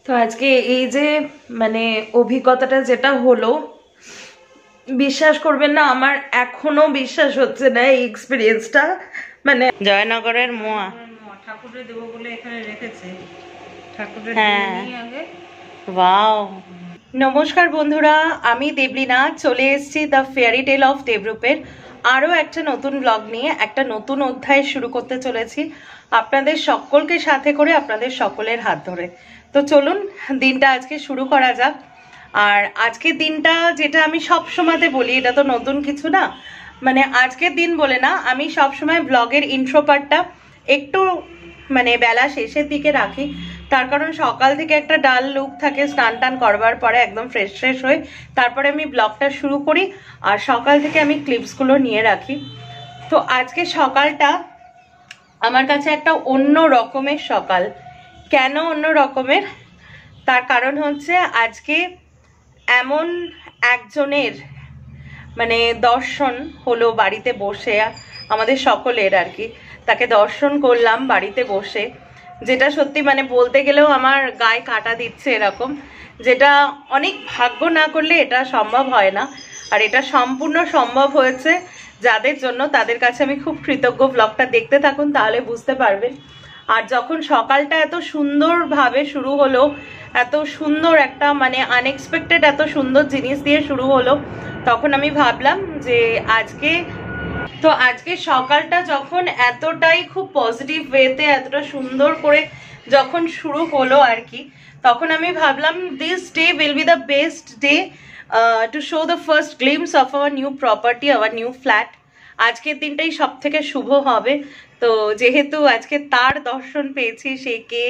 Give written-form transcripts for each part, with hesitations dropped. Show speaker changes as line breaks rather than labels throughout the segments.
তো আজকে এই যে মানে অভিজ্ঞতাটা যেটা হলো, বিশ্বাস করবেন না, আমার এখনো বিশ্বাস হচ্ছে না এই এক্সপিরিয়েন্সটা। মানে জয়নগরের মোয়া ঠাকুরে দেবো বলে এখানে রেখেছে, ঠাকুরের আগে। ওয়াও। নমস্কার বন্ধুরা, আমি দেবলীনা চলে এসেছি দ্য ফেয়ারি টেল অফ দেবরূপের আরও একটা নতুন ব্লগ নিয়ে। একটা নতুন অধ্যায় শুরু করতে চলেছি আপনাদের সকলকে সাথে করে, আপনাদের সকলের হাত ধরে। তো চলুন দিনটা আজকে শুরু করা যাক। আর আজকের দিনটা যেটা আমি সব সময়তে বলি, এটা তো নতুন কিছু না, মানে আজকের দিন বলে না, আমি সব সময় ব্লগের ইন্ট্রো পার্টটা একটু মানে বেলা শেষের দিকে রাখি। তার কারণ সকাল থেকে একটা ডাল লুক থাকে, স্নান টান করবার পরে একদম ফ্রেশ ফ্রেশ হয়ে তারপরে আমি ব্লগটা শুরু করি, আর সকাল থেকে আমি ক্লিপসগুলো নিয়ে রাখি। তো আজকে সকালটা আমার কাছে একটা অন্য রকমের সকাল। কেন অন্য রকমের? তার কারণ হচ্ছে আজকে এমন একজনের মানে দর্শন হলো বাড়িতে বসে, আমাদের সকলের আর কি। তাকে দর্শন করলাম বাড়িতে বসে, যেটা সত্যি মানে বলতে গেলেও আমার গায়ে কাটা দিচ্ছে এরকম, যেটা অনেক ভাগ্য না করলে এটা সম্ভব হয় না। আর এটা সম্পূর্ণ সম্ভব হয়েছে যাদের জন্য, তাদের কাছে আমি খুব কৃতজ্ঞ। ব্লগটা দেখতে থাকুন তাহলে বুঝতে পারবেন। আর যখন সকালটা এত সুন্দরভাবে শুরু হলো, এত সুন্দর একটা মানে আনএক্সপেক্টেড এত সুন্দর জিনিস দিয়ে শুরু হলো, তখন আমি ভাবলাম যে আজকে সকালটা যখন এতটাই খুব পজিটিভ ওয়েতে এতটা সুন্দর করে যখন শুরু হলো আর কি, তখন আমি ভাবলাম this day will be the best day to show the first glimpse of our new property, our new flat. আজকের দিনটাই সব থেকে শুভ হবে। তো যেহেতু আজকে তার দর্শন পেয়েছি, সে কে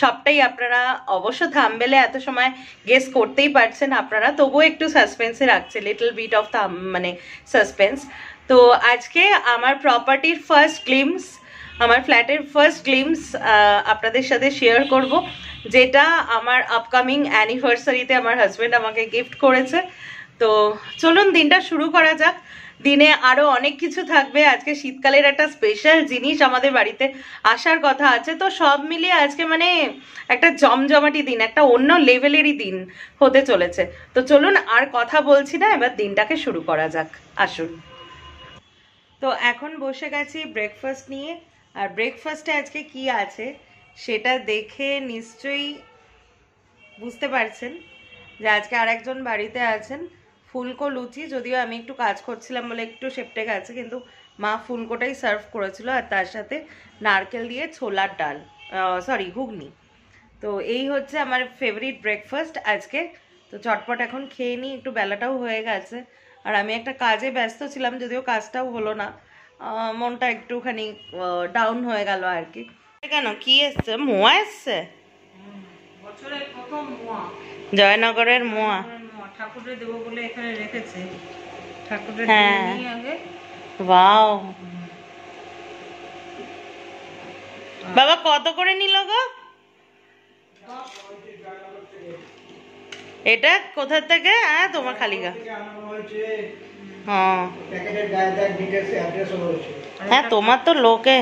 সবটাই আপনারা অবশ্য থাম্বনেলে এত সময় গেস করতেই পারছেন আপনারা, তবুও একটু সাসপেন্সে রাখছে, লিটল বিট অফ মানে সাসপেন্স। তো আজকে আমার প্রপার্টির ফার্স্ট গ্লিমস, আমার ফ্ল্যাটের ফার্স্ট গ্লিমস আপনাদের সাথে শেয়ার করব, যেটা আমার আপকামিং অ্যানিভার্সারিতে আমার হাজব্যান্ড আমাকে গিফট করেছে। তো চলুন দিনটা শুরু করা যাক। দিনে আরো অনেক কিছু থাকবে। আজকে শীতকালের একটা স্পেশাল জিনিস আমাদের বাড়িতে আসার কথা আছে। তো সব মিলিয়ে আজকে মানে একটা জমজমাটি দিন, একটা অন্য লেভেলেরই দিন হতে চলেছে। তো চলুন আর কথা বলছি না, এবার দিনটাকে শুরু করা যাক, আসুন। তো এখন বসে গেছি ব্রেকফাস্ট নিয়ে, আর ব্রেকফাস্টে আজকে কি আছে সেটা দেখে নিশ্চয়ই বুঝতে পারছেন যে আজকে আরেকজন বাড়িতে আছেন। ফুলকো লুচি, যদিও আমি একটু কাজ করছিলাম বলে একটু সেপটে গেছে, কিন্তু মা ফুলকোটাই সার্ভ করেছিল, আর তার সাথে নারকেল দিয়ে ছোলার ডাল, সরি ঘুগনি। তো এই হচ্ছে আমার ফেভারিট ব্রেকফাস্ট আজকে। তো চটপট এখন খেয়ে নিই, একটু বেলাটাও হয়ে গেছে, আর আমি একটা কাজে ব্যস্ত ছিলাম, যদিও কাজটাও হলো না, মনটা একটুখানি ডাউন হয়ে গেল আর কি। কেন, কি এসছে? মোয়া এসছে, বছরের প্রথম মোয়া, জয়নগরের মোয়া ঠাকুরে দেবো বলে এখানে রেখেছে, ঠাকুরের আগে। ওয়াও, বাবা কত করে নিল গো এটা? কোথা থেকে? তোমার খালি গা? হ্যাঁ তোমার তো লোকে।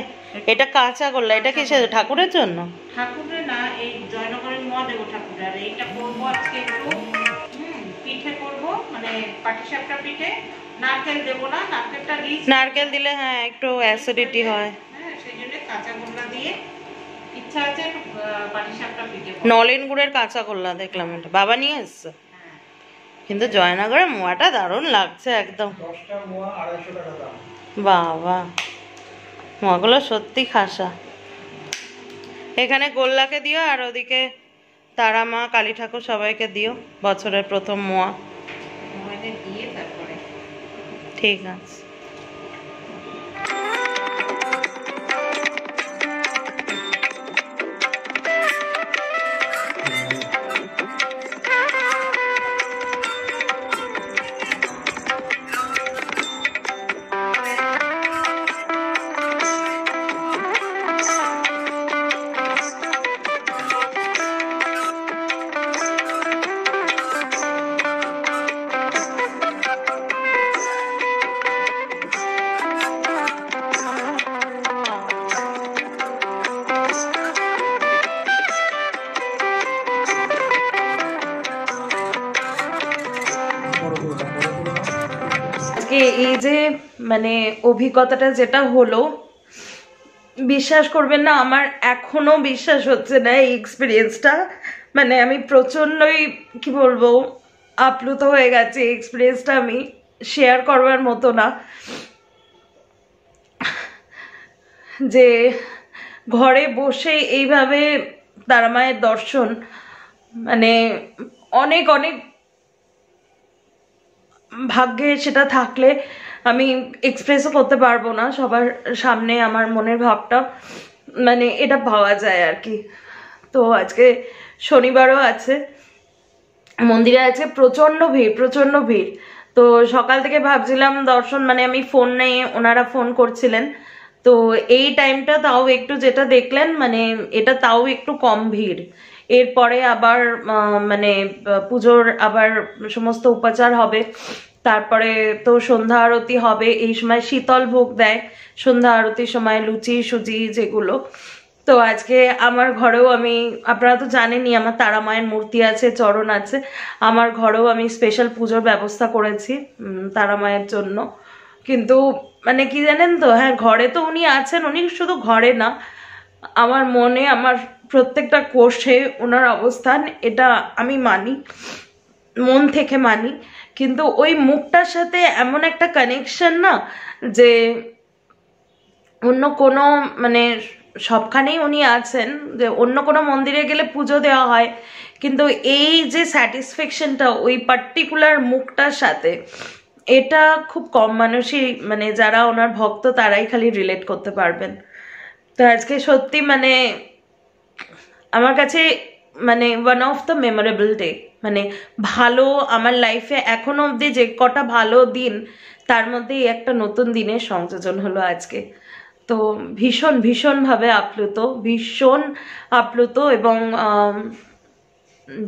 এটা কাঁচা গোল্লা, এটা কিসের? ঠাকুরের জন্য? ঠাকুরের না, এই জয়নগরের মোয়া দেবো ঠাকুরের। আর এইটা করবো আজকে একটু পিঠে করবো, মানে পাটিসাপটা পিঠে। নারকেল দেবো না, নারকেলটা দিই, নারকেল দিলে হ্যাঁ একটু অ্যাসিডিটি হয়, হ্যাঁ সেই জন্য কাঁচা গোল্লা দিয়ে ইচ্ছা আছে পাটিসাপটা পিঠে। নলেন গুড়ের কাঁচা গোল্লা দেখলাম, এটা বাবা নিয়ে এসছে। কিন্তু জয়নগরের মোয়াটা দারুণ লাগছে একদম। বাবা, মোয়াগুলো সত্যি খাসা। এখানে গোল্লাকে দিও, আর ওদিকে তারা মা, কালী ঠাকুর সবাইকে দিও বছরের প্রথম মোয়া। ঠিক আছে। আজকে এই যে মানে অভিজ্ঞতাটা যেটা হলো, বিশ্বাস করবেন না, আমার এখনো বিশ্বাস হচ্ছে না এই এক্সপিরিয়েন্সটা। মানে আমি প্রচন্ডই কি বলবো আপ্লুত হয়ে গেছে। এই এক্সপিরিয়েন্সটা আমি শেয়ার করবার মতো না, যে ঘরে বসে এইভাবে তারা মায়ের দর্শন, মানে অনেক অনেক ভাগ্যে সেটা থাকলে আমি এক্সপ্রেসও করতে পারবো না সবার সামনে আমার মনের ভাবটা, মানে এটা পাওয়া যায় আর কি। তো আজকে শনিবারও আছে, মন্দিরে আছে প্রচন্ড ভিড়, প্রচন্ড ভিড়। তো সকাল থেকে ভাবছিলাম দর্শন, মানে আমি ফোন নিয়ে, ওনারা ফোন করছিলেন, তো এই টাইমটা তাও একটু যেটা দেখলেন মানে এটা তাও একটু কম ভিড়। এরপরে আবার মানে পুজোর আবার সমস্ত উপাচার হবে, তারপরে তো সন্ধ্যা আরতি হবে। এই সময় শীতল ভোগ দেয় সন্ধ্যা আরতির সময়, লুচি সুজি যেগুলো। তো আজকে আমার ঘরেও আমি, আপনারা তো জানেনই আমার তারা মায়ের মূর্তি আছে, চরণ আছে, আমার ঘরেও আমি স্পেশাল পুজোর ব্যবস্থা করেছি তারা মায়ের জন্য। কিন্তু মানে কি জানেন তো, হ্যাঁ ঘরে তো উনি আছেন, উনি শুধু ঘরে না, আমার মনে, আমার প্রত্যেকটা কোষে ওনার অবস্থান, এটা আমি মানি, মন থেকে মানি। কিন্তু ওই মুখটার সাথে এমন একটা কানেকশন না, যে অন্য কোনো মানে সবখানেই উনি আছেন, যে অন্য কোনো মন্দিরে গেলে পুজো দেওয়া হয়, কিন্তু এই যে স্যাটিসফ্যাকশনটা ওই পার্টিকুলার মুখটার সাথে, এটা খুব কম মানুষই, মানে যারা ওনার ভক্ত তারাই খালি রিলেট করতে পারবেন। তো আজকে সত্যি মানে আমার কাছে মানে one of the memorable day, মানে ভালো আমার লাইফে এখনো অবধি যে কটা ভালো দিন তার মধ্যেই একটা নতুন দিনের সংযোজন হলো আজকে। তো ভীষণ ভীষণভাবে আপ্লুত, ভীষণ আপ্লুত। এবং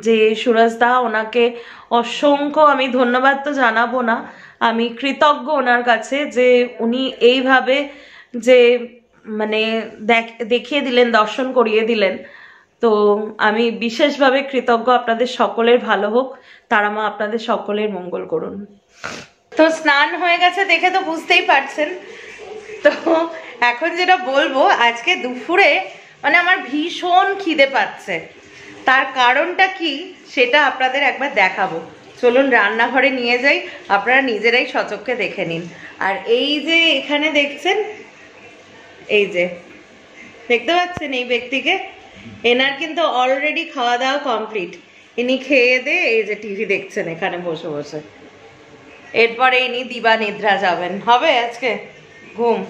যে সুরজদা, ওনাকে অসংখ্য আমি ধন্যবাদ তো জানাবো না, আমি কৃতজ্ঞ ওনার কাছে যে উনি এইভাবে যে মানে দেখিয়ে দিলেন, দর্শন করিয়ে দিলেন। তো আমি বিশেষভাবে কৃতজ্ঞ। আপনাদের সকলের ভালো হোক, তারা মা আপনাদের সকলের মঙ্গল করুন। তো স্নান হয়ে গেছে দেখে তো বুঝতেই পারছেন। তো এখন যেটা বলবো, আজকে দুপুরে মানে আমার ভীষণ খিদে পাচ্ছে, তার কারণটা কি সেটা আপনাদের একবার দেখাবো। চলুন রান্নাঘরে নিয়ে যাই, আপনারা নিজেরাই সচক্ষে দেখে নিন। আর এই যে এখানে দেখছেন, এই যে দেখতে পাচ্ছেন এই ব্যক্তিকে, এনার কিন্তু অলরেডি খাওয়া দাওয়া কমপ্লিট। ইনি খেয়ে দিয়ে এই যে টিভি দেখছেন এখানে বসে বসে। এরপরে ইনি দিবা নিদ্রা যাবেন, হবে আজকে ঘুম,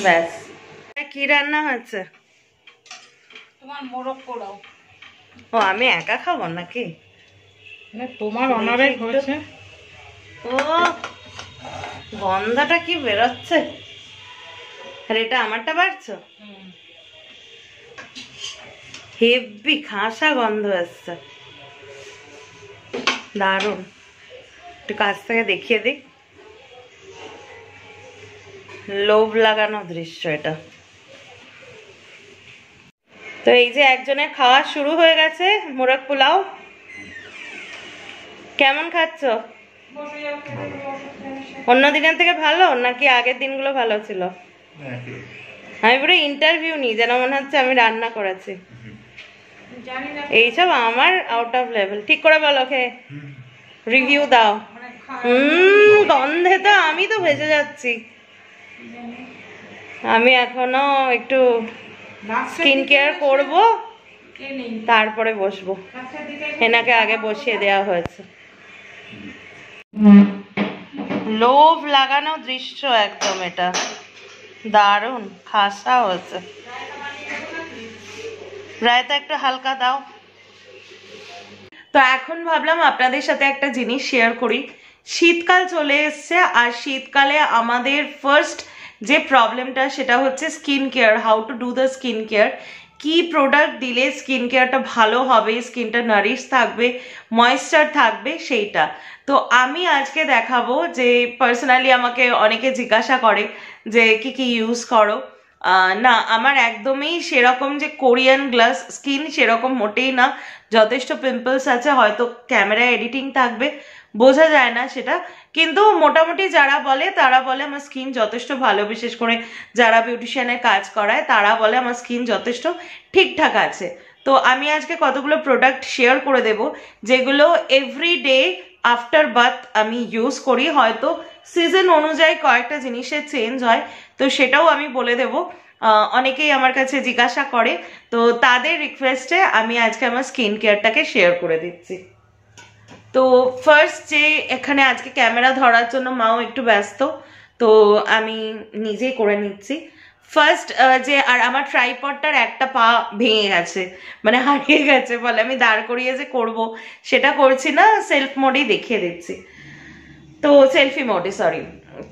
ব্যাস। কি রান্না হচ্ছে?
তোমার মোরগ পোলাও।
ও আমি একা খাবো নাকি?
তোমার অনারে হয়েছে।
ও গন্ধটা কি বেরোচ্ছে, আর এটা আমারটা বাড়ছো, হেভি খাসা গন্ধ আসছে, দারুণ। একটু কাছ থেকে দেখিয়ে দিই, লোভ লাগানো দৃশ্য এটা। তো এই যে একজনের খাওয়া শুরু হয়ে গেছে মোরগ পোলাও। কেমন খাচ্ছ? অন্য দিনের থেকে ভালো নাকি আগের দিনগুলো ভালো ছিল? আমি পুরো ইন্টারভিউ নিই, যেন মনে হচ্ছে আমি রান্না করেছি। এইসব আমার আউট অফ লেভেল। ঠিক করে বলো, খেয়ে রিভিউ দাও। গন্ধে তো আমি তো ভেসে যাচ্ছি। আমি এখনো একটু স্কিন কেয়ার করব, তারপরে বসবো। এনাকে আগে বসিয়ে দেওয়া হয়েছে। লোভ লাগানো দৃশ্য একদম, এটা দারুণ খাসা হয়েছে। রায়তা একটু হালকা দাও। তো এখন ভাবলাম আপনাদের সাথে একটা জিনিস শেয়ার করি। শীতকাল চলে এসছে, আর শীতকালে আমাদের ফার্স্ট যে প্রবলেমটা সেটা হচ্ছে skin care, how to do the skin care. কি প্রোডাক্ট দিলে স্কিন কেয়ারটা ভালো হবে, স্কিনটা নারিশ থাকবে, ময়েশ্চার থাকবে, সেইটা। তো আমি আজকে দেখাবো যে পার্সোনালি আমাকে অনেকে জিজ্ঞাসা করে যে কি কি ইউজ করো। না আমার একদমই সেরকম যে কোরিয়ান গ্লাস স্কিন সেরকম মোটেই না, যথেষ্ট পিম্পলস আছে, হয়তো ক্যামেরা এডিটিং থাকবে বোঝা যায় না সেটা, কিন্তু মোটামুটি যারা বলে তারা বলে আমার স্কিন যথেষ্ট ভালো, বিশেষ করে যারা বিউটিশিয়ানের কাজ করায় তারা বলে আমার স্কিন যথেষ্ট ঠিকঠাক আছে। তো আমি আজকে কতগুলো প্রোডাক্ট শেয়ার করে দেব যেগুলো এভরিডে আফটার বাথ আমি ইউজ করি, হয়তো সিজন অনুযায়ী কয়েকটা জিনিসের চেঞ্জ হয়, তো সেটাও আমি বলে দেব। অনেকেই আমার কাছে জিজ্ঞাসা করে, তো তাদের রিকোয়েস্টে আমি আজকে আমার স্কিন কেয়ারটাকে শেয়ার করে দিচ্ছি। তো ফার্স্ট যে এখানে আজকে ক্যামেরা ধরার জন্য মাও একটু ব্যস্ত, তো আমি নিজেই করে নিচ্ছি। ফার্স্ট যে আর আমার ট্রাইপডটার একটা পা ভেঙে গেছে, মানে হারিয়ে গেছে, বলে আমি দাঁড় করিয়ে যে করব সেটা করছি না, সেলফ মোডেই দেখিয়ে দিচ্ছি, তো সেলফি মোডে সরি।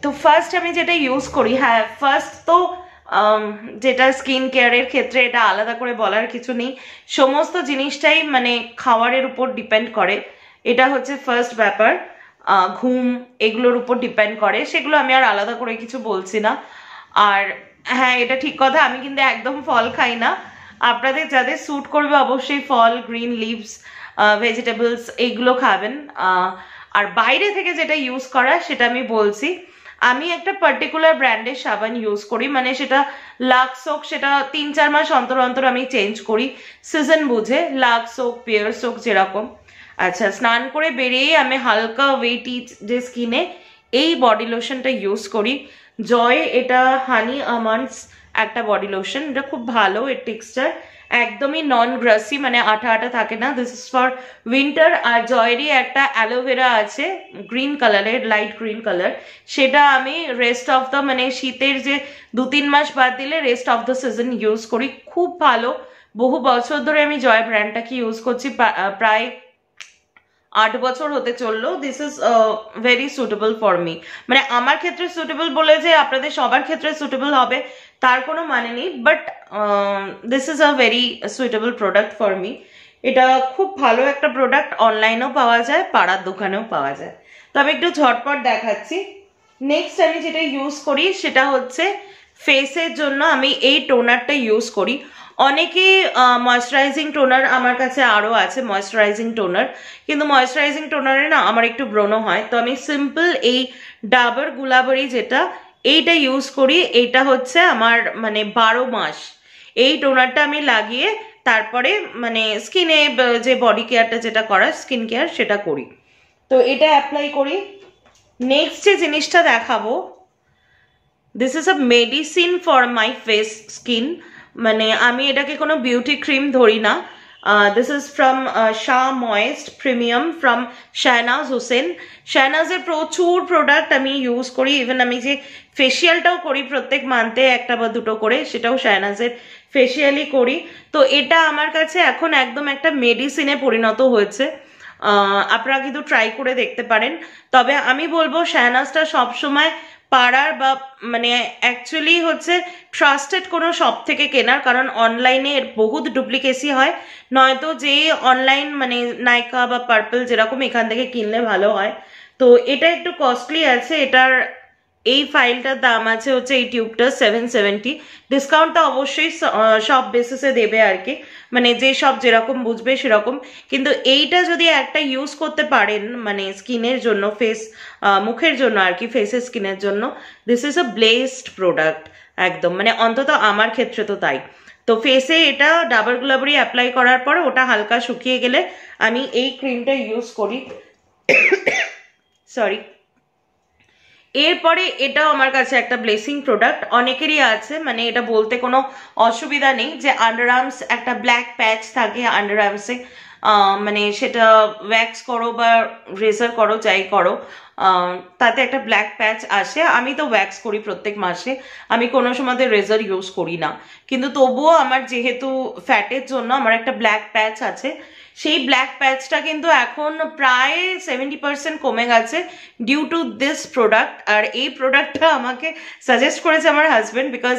তো ফার্স্ট আমি যেটা ইউজ করি, হ্যাঁ ফার্স্ট তো যেটা স্কিন কেয়ারের ক্ষেত্রে এটা আলাদা করে বলার কিছু নেই, সমস্ত জিনিসটাই মানে খাবারের উপর ডিপেন্ড করে, এটা হচ্ছে ফার্স্ট ব্যাপার। ঘুম এগুলোর উপর ডিপেন্ড করে, সেগুলো আমি আর আলাদা করে কিছু বলছি না। আর হ্যাঁ এটা ঠিক কথা, আমি কিন্তু একদম ফল খাই না, আপনাদের যাদের স্যুট করবে অবশ্যই ফল, গ্রিন লিভস, ভেজিটেবলস এইগুলো খাবেন। আর বাইরে থেকে যেটা ইউজ করা সেটা আমি বলছি, আমি একটা পার্টিকুলার ব্র্যান্ডের সাবান ইউজ করি, মানে সেটা লাক্স হোক, সেটা 3-4 মাস অন্তর অন্তর আমি চেঞ্জ করি সিজন বুঝে, লাক্স হোক পিয়ার্স হোক যেরকম। আচ্ছা, স্নান করে বেরিয়ে আমি হালকা ওয়েটি যে স্কিনে এই বডি লোশনটা ইউজ করি, জয় এটা হানি আমন্ডস একটা বডি লোশন, এটা খুব ভালো, এর টেক্সচার একদমই নন গ্রাসি, মানে আঠা আঠা থাকে না, দিস ইজ ফর উইন্টার। আর জয়েরই একটা অ্যালোভেরা আছে গ্রিন কালারের, লাইট গ্রিন কালার, সেটা আমি রেস্ট অফ দ্য মানে শীতের যে 2-3 মাস বাদ দিলে rest of the season use করি, খুব ভালো। বহু বছর ধরে আমি জয় ব্র্যান্ডটাকে ইউজ করছি, প্রায় 8 বছর হতে চললো। This is very suitable for me, মানে আমার ক্ষেত্রে সুটেবল বলে যে আপনাদের সবার ক্ষেত্রে সুটেবল হবে তার কোনো মানে নেই, but this is a very suitable product for me. এটা খুব ভালো একটা প্রোডাক্ট, অনলাইনেও পাওয়া যায়, পাড়ার দোকানেও পাওয়া যায়। তো আমি একটু ঝটপট দেখাচ্ছি। নেক্সট আমি যেটা ইউজ করি সেটা হচ্ছে ফেসের জন্য আমি এই টোনারটা ইউজ করি। অনেকে ময়শ্চারাইজিং টোনার, আমার কাছে আরও আছে ময়শ্চারাইজিং টোনার, কিন্তু ময়শ্চারাইজিং টোনারে না আমার একটু ব্রণ হয়, তো আমি সিম্পল এই ডাবর গুলাবরি যেটা এইটা ইউজ করি। এইটা হচ্ছে আমার মানে 12 মাস এই টোনারটা আমি লাগিয়ে তারপরে মানে স্কিনে যে বডি কেয়ারটা যেটা করার স্কিন কেয়ার সেটা করি, তো এটা অ্যাপ্লাই করি। নেক্সট যে জিনিসটা দেখাবো, this is a medicine for my face skin, মানে আমি এটাকে কোনো বিউটি ক্রিম ধরি না। This is from Shah moist premium from Shahnaz Hussain. শাহনাজের প্রচুর প্রোডাক্ট আমি ইউজ করি, ইভেন আমি যে ফেসিয়ালটাও করি প্রত্যেক মান্থে একটা বা দুটো করে, সেটাও শাহনাজের ফেসিয়ালই করি। তো এটা আমার কাছে এখন একদম একটা মেডিসিনে পরিণত হয়েছে, আপনারা কিন্তু ট্রাই করে দেখতে পারেন। তবে আমি বলবো শাহনাজটা সবসময় পাড়ার বা মানে অ্যাকচুয়ালি হচ্ছে ট্রাস্টেড কোনো শপ থেকে কেনার, কারণ অনলাইনে এর বহুত ডুপ্লিকেসি হয়, নয়তো যে অনলাইন মানে নাইকা বা পার্পল যেরকম এখান থেকে কিনলে ভালো হয়। তো এটা একটু কস্টলি আছে, এটার এই ফাইলটার দাম আছে হচ্ছে এই টিউবটা 770, ডিসকাউন্টটা অবশ্যই সব বেসিসে দেবে আর কি, মানে যে সব যেরকম বুঝবে সেরকম। কিন্তু এইটা যদি একটা ইউজ করতে পারেন মানে স্কিনের জন্য, মুখের জন্য আর কি, ফেসের স্কিনের জন্য, this is a blessed product একদম, মানে অন্তত আমার ক্ষেত্রে তো তাই। তো ফেসে এটা ডাবর গুলাবরি অ্যাপ্লাই করার পর ওটা হালকা শুকিয়ে গেলে আমি এই ক্রিমটা ইউজ করি, সরি। এরপরে এটাও আমার কাছে একটা ব্লেসিং প্রোডাক্ট, অনেকেরই আছে, মানে এটা বলতে কোনো অসুবিধা নেই যে আন্ডার আর্মস একটা ব্ল্যাক প্যাচ থাকে আন্ডার আর্মসে, মানে সেটা ওয়্যাক্স করো বা রেজার করো যাই করো, তাতে একটা ব্ল্যাক প্যাচ আসে। আমি তো ওয়্যাক্স করি প্রত্যেক মাসে, আমি কোনো সময় রেজার ইউজ করি না, কিন্তু তবুও আমার যেহেতু ফ্যাটের জন্য আমার একটা ব্ল্যাক প্যাচ আছে, সেই ব্ল্যাক প্যাচটা কিন্তু এখন প্রায় 70% কমে গেছে ডিউ টু দিস প্রোডাক্ট। আর এই প্রোডাক্টটা আমাকে সাজেস্ট করেছে আমার husband, because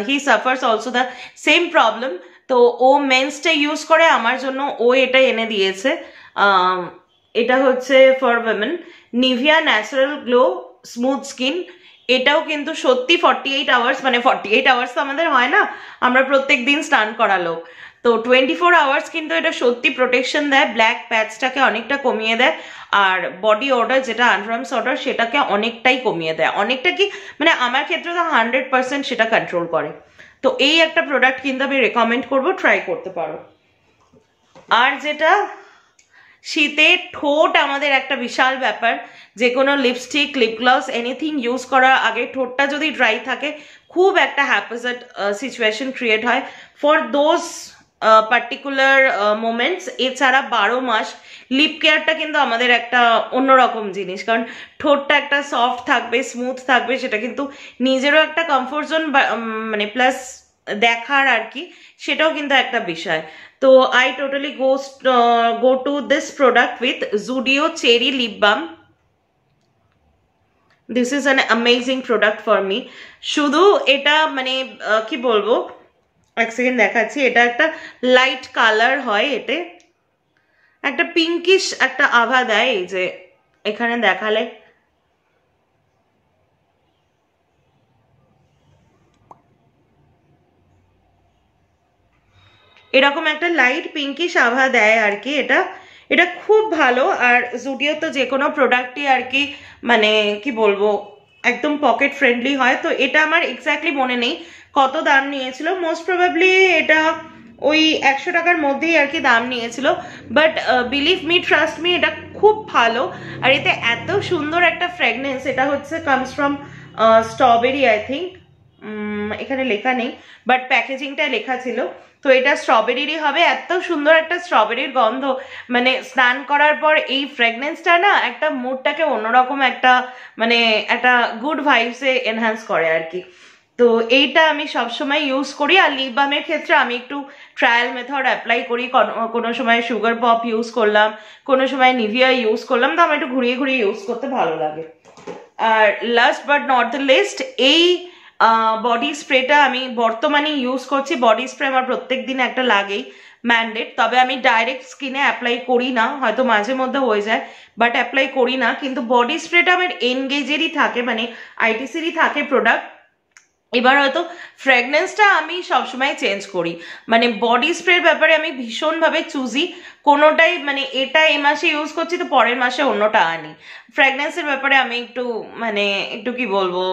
he suffers also the same problem. তো ও মেন্সটা ইউজ করে, আমার জন্য ও এটা এনে দিয়েছে। এটা হচ্ছে for women, Nivea natural glow smooth skin. এটাও কিন্তু সত্যি 48 আওয়ার্স, মানে 48 আওয়ার্স তো আমাদের হয় না, আমরা প্রত্যেক দিন স্নান করা লোক, তো 24 আওয়ার্স কিন্তু এটা সত্যি প্রোটেকশন দেয়, ব্ল্যাক প্যাচটাকে অনেকটা কমিয়ে দেয়, আর বডি অর্ডার যেটা আনরামস অর্ডার সেটাকে অনেকটাই কমিয়ে দেয়, অনেকটা কি মানে আমার ক্ষেত্রে তো 100% সেটা কন্ট্রোল করে। তো এই একটা প্রোডাক্ট কিন্তু আমি রেকমেন্ড করব, ট্রাই করতে পারো। আর যেটা শীতে ঠোঁট আমাদের একটা বিশাল ব্যাপার, যে কোনো lipstick lip gloss anything use করার আগে ঠোঁটটা যদি ড্রাই থাকে খুব একটা হ্যাপাজেট সিচুয়েশন ক্রিয়েট হয় ফর দোজ পার্টিকুলার মোমেন্টস। এছাড়া 12 মাস লিপ কেয়ারটা কিন্তু আমাদের একটা অন্যরকম জিনিস, কারণ ঠোঁটটা একটা সফট থাকবে, স্মুথ থাকবে, সেটা কিন্তু নিজেরও একটা কমফোর্ট জোন, মানে প্লাস দেখার আর কি, সেটাও কিন্তু একটা বিষয়। তো I totally go to this product with Zudio Cherry Lip Balm. This is an amazing product for me. শুধু এটা মানে কি বলবো, এক সেকেন্ড দেখাচ্ছি, এটা একটা লাইট কালার হয়, এতে একটা পিঙ্কিশ একটা আভা দেয়, এই যে এখানে দেখালে এরকম একটা লাইট পিঙ্কিশ আভা দেয় আর কি। এটা খুব ভালো। আর জুডিও তো যে কোনো প্রোডাক্টই আর কি মানে কি বলবো একদম পকেট ফ্রেন্ডলি হয়। তো এটা আমার এক্স্যাক্টলি মনে নেই কত দাম নিয়েছিল, মোস্ট প্রবাবলি এটা ওই 100 টাকার মধ্যেই আর কি দাম নিয়েছিল, but believe me trust me এটা খুব ভালো। আর এতে এত সুন্দর একটা ফ্র্যাগনেন্স, এটা হচ্ছে comes from strawberry I think, এখানে লেখা নেই বাট প্যাকেজিংটা লেখা ছিল। তো এটা স্ট্রবেরিরই হবে, এত সুন্দর একটা স্ট্রবেরির গন্ধ, মানে স্নান করার পর এই ফ্র্যাগনেন্সটা না একটা মুডটাকে অন্যরকম একটা মানে একটা গুড ভাইবসে এনহ্যান্স করে আর কি। তো এইটা আমি সবসময় ইউজ করি। আর লিপ বামের ক্ষেত্রে আমি একটু ট্রায়াল মেথড অ্যাপ্লাই করি, কোনো সময় সুগার পপ ইউজ করলাম, কোনো সময় নিভিয়া ইউজ করলাম, তো আমার একটু ঘুরিয়ে ঘুরিয়ে ইউজ করতে ভালো লাগে। আর last but not the least, এই বডি স্প্রেটা আমি বর্তমানে ইউজ করছি। বডি স্প্রে আমার প্রত্যেক দিন একটা লাগেই, ম্যান্ডেট। তবে আমি ডাইরেক্ট স্কিনে অ্যাপ্লাই করি না, হয়তো মাঝে মধ্যে হয়ে যায়, বাট অ্যাপ্লাই করি না। কিন্তু বডি স্প্রেটা আমার এনগেজেরই থাকে, মানে আইটিসিরই থাকে প্রোডাক্ট। এবার হয়তো ফ্র্যাগনেন্সটা আমি সবসময় চেঞ্জ করি, মানে বডি স্প্রের ব্যাপারে আমি ভীষণভাবে চুজি, কোনোটাই মানে এটা এই মাসে ইউজ করছি তো পরের মাসে অন্যটা আনি। ফ্র্যাগনেন্সের ব্যাপারে আমি একটু মানে একটু কি বলবো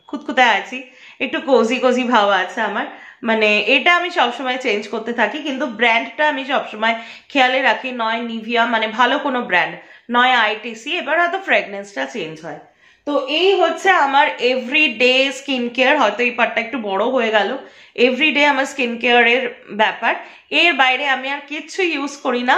খুঁতখুঁতে আছি, একটু কোজি কোজি ভাব আছে আমার, মানে এটা আমি সবসময় চেঞ্জ করতে থাকি। কিন্তু ব্র্যান্ডটা আমি সবসময় খেয়ালে রাখি, নয় নিভিয়া মানে ভালো কোনো ব্র্যান্ড, নয় আইটিসি, এবার হয়তো ফ্র্যাগনেন্সটা চেঞ্জ হয়। তো এই হচ্ছে আমার এভরিডে স্কিন কেয়ার। হয়তো এই পার্টটা একটু বড় হয়ে গেল, এভরিডে আমার স্কিন কেয়ারের ব্যাপার। এর বাইরে আমি আর কিচ্ছু ইউজ করি না।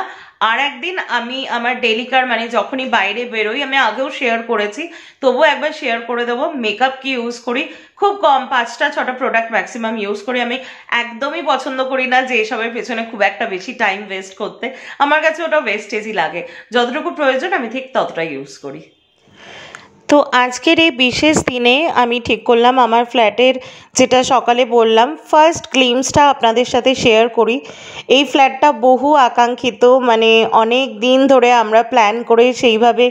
আর একদিন আমি আমার ডেলিকার মানে যখনই বাইরে বেরোই, আমি আগেও শেয়ার করেছি তবুও একবার শেয়ার করে দেবো, মেকআপ কি ইউজ করি। খুব কম 5টা-6টা প্রোডাক্ট ম্যাক্সিমাম ইউজ করি। আমি একদমই পছন্দ করি না যে এসবের পেছনে খুব একটা বেশি টাইম ওয়েস্ট করতে, আমার কাছে ওটা ওয়েস্টেজই লাগে। যতটুকু প্রয়োজন আমি ঠিক ততটাই ইউজ করি। তো আজকের এই বিশেষ দিনে আমি ঠিক করলাম আমার ফ্ল্যাটের, যেটা সকালে বললাম, ফার্স্ট গ্লিমসটা আপনাদের সাথে শেয়ার করি। এই ফ্ল্যাটটা বহু আকাঙ্ক্ষিত, মানে অনেক দিন ধরে আমরা প্ল্যান করে সেইভাবে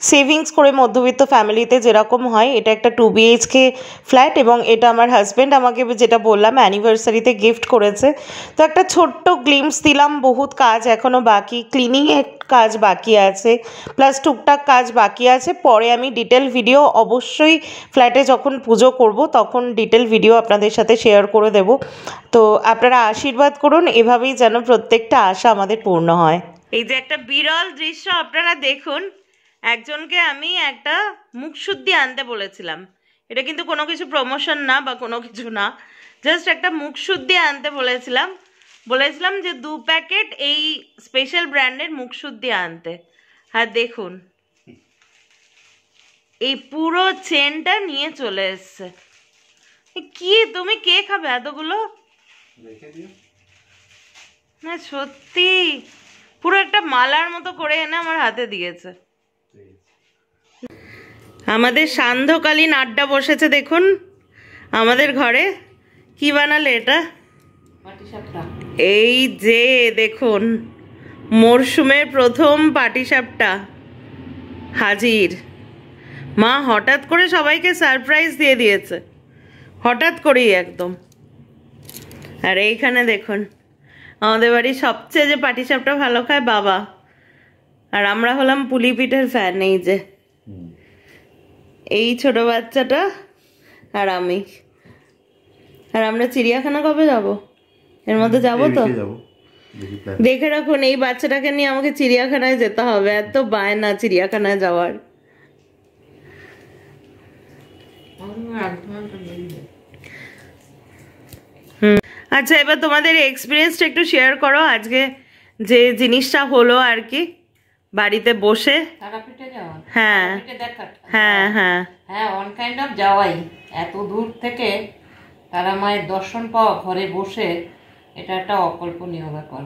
সেভিংস করে মধ্যবিত্ত ফ্যামিলিতে যেরকম হয়, এটা একটা 2 BHK ফ্ল্যাট, এবং এটা আমার হাজব্যান্ড আমাকে যেটা বললাম অ্যানিভার্সারিতে গিফট করেছে। তো একটা ছোট্ট গ্লিমস দিলাম, বহুত কাজ এখনও বাকি, ক্লিনিংয়ের কাজ বাকি আছে, প্লাস টুকটাক কাজ বাকি আছে। পরে আমি ডিটেল ভিডিও অবশ্যই ফ্ল্যাটে যখন পুজো করব তখন ডিটেল ভিডিও আপনাদের সাথে শেয়ার করে দেব। তো আপনারা আশীর্বাদ করুন, এভাবেই যেন প্রত্যেকটা আশা আমাদের পূর্ণ হয়। এই যে একটা বিরল দৃশ্য আপনারা দেখুন, একজনকে আমি একটা মুখশুদ্ধি আনতে বলেছিলাম, এটা কিন্তু কোনো কিছু প্রমোশন না বা কোনো কিছু না, জাস্ট একটা মুখশুদ্ধি আনতে বলেছিলাম যে 2 প্যাকেট এই স্পেশাল ব্র্যান্ডের মুখশুদ্ধি আনতে। আর দেখুন এই পুরো চেনটা নিয়ে চলে এসছে। কি তুমি কে খাবে এতগুলো? না সত্যি পুরো একটা মালার মতো করে এনে আমার হাতে দিয়েছে। আমাদের সান্ধ্যকালীন আড্ডা বসেছে দেখুন আমাদের ঘরে। কি বানালে এটা? এই যে দেখুন মরশুমের প্রথম পাটিসাপটা হাজির, মা হঠাৎ করে সবাইকে সারপ্রাইজ দিয়ে দিয়েছে, হঠাৎ করেই একদম। আর এইখানে দেখুন আমাদের বাড়ির সবচেয়ে যে পাটিসাপটা ভালো খায় বাবা, আর আমরা হলাম পুলি পিঠের ফ্যান। এই যে এই ছোট বাচ্চাটা আর আমি। আর আমরা চিড়িয়াখানা কবে যাব? এর মধ্যে যাবো তো? দেখে রাখুন, এই বাচ্চাটাকে নিয়ে আমাকে চিড়িয়াখানায় যেতে হবে, এত বায়না চিড়িয়াখানায় যাওয়ার। আচ্ছা, এবার তোমাদের এক্সপিরিয়েন্সটা একটু শেয়ার করো, আজকে যে জিনিসটা হলো আর কি বাড়িতে বসে। হ্যাঁ হ্যাঁ হ্যাঁ
হ্যাঁ, অন কাইন্ড অফ যাওয়াই, এত দূর থেকে তারা মায়ের দর্শন পাওয়া ঘরে বসে, এটা একটা অকল্পনীয় ব্যাপার।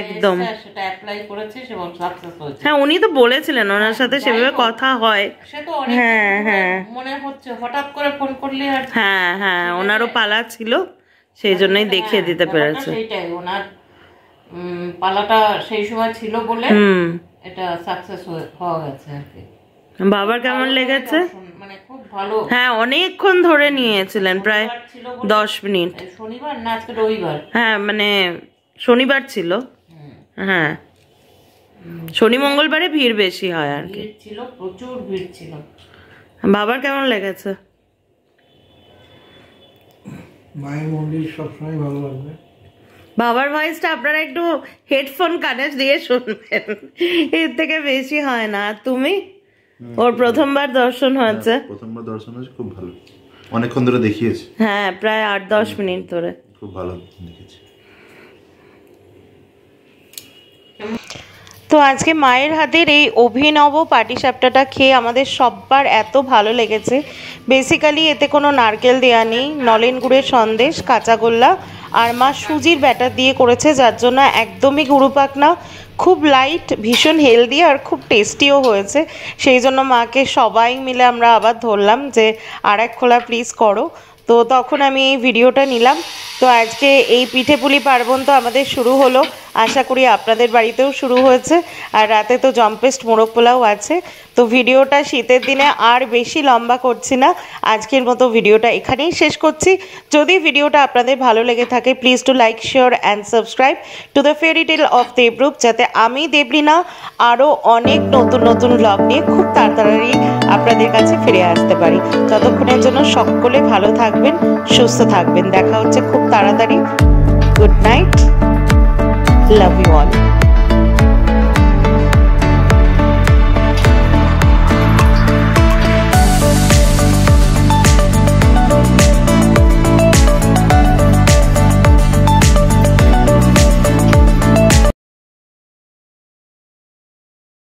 একদম
সেটা অ্যাপ্লাই করেছে এবং সাকসেস হয়েছে।
হ্যাঁ, উনি তো বলেছিলেন ওনার সাথে সেভাবে কথা হয়।
সে তো অনেক মনে হচ্ছে হঠাৎ করে ফোন করলে। আর
হ্যাঁ হ্যাঁ, ওনারও পালা ছিল, সেই জন্যই দেখিয়ে দিতে পেরেছে।
সেইটাই, ওনার পালাটা সেই সময় ছিল বলে এটা সাকসেস হয়ে গেছে আর কি।
বাবার কেমন লেগেছে?
মানে খুব ভালো।
হ্যাঁ, অনেকক্ষণ ধরে নিয়েছিলেন, প্রায় 10 মিনিট।
শনিবার না আজকে রবিবার?
হ্যাঁ, মানে শনিবার ছিল। হ্যাঁ, শনি মঙ্গলবারে ভিড় বেশি হয় আর কি।
ছিল, প্রচুর ভিড় ছিল।
বাবার কেমন লেগেছে?
মায়ের মন্দির সবসময় ভালো লাগবে।
বাবার ভয়েসটা আপনারা একটু হেডফোন কানে দিয়ে শুনবেন, এর থেকে বেশি হয় না। আর তুমি? ওর প্রথমবার দর্শন হয়েছে?
প্রথমবার দর্শন হয়েছে, খুব ভালো, অনেকক্ষণ ধরে দেখিয়েছি।
হ্যাঁ, প্রায় 8-10 মিনিট ধরে,
খুব ভালো দেখেছি।
তো আজকে মায়ের হাতের এই অভিনব পাটিসাপটাটা খেয়ে আমাদের সবার এত ভালো লেগেছে। বেসিক্যালি এতে কোনো নারকেল দেওয়া নেই, নলেন গুড়ের সন্দেশ, কাঁচাগোল্লা আর মা সুজির ব্যাটার দিয়ে করেছে, যার জন্য একদমই গুরুপাক না, খুব লাইট, ভীষণ হেলদি আর খুব টেস্টিও হয়েছে। সেই জন্য মাকে সবাই মিলে আমরা আবার ধরলাম যে আর এক খোলা প্লিজ করো। তো তখন আমি এই ভিডিওটা নিলাম। তো আজকে এই পিঠেপুলি পার্বণ তো আমাদের শুরু হলো, আশা করি আপনাদের বাড়িতেও শুরু হয়েছে। আর রাতে তো জম্পেস্ট মোরগ পোলাও আছে। তো ভিডিওটা শীতের দিনে আর বেশি লম্বা করছি না, আজকের মতো ভিডিওটা এখানেই শেষ করছি। যদি ভিডিওটা আপনাদের ভালো লেগে থাকে please to like, share and subscribe to the fairy tale of Debrup, যাতে আমি দেবলীনা আরও অনেক নতুন নতুন ব্লগ নিয়ে খুব তাড়াতাড়ি আপনাদের কাছে ফিরে আসতে পারি। ততক্ষণের জন্য সকলে ভালো থাকবেন, সুস্থ থাকবেন, দেখা হচ্ছে খুব তাড়াতাড়ি। Good night, love you all.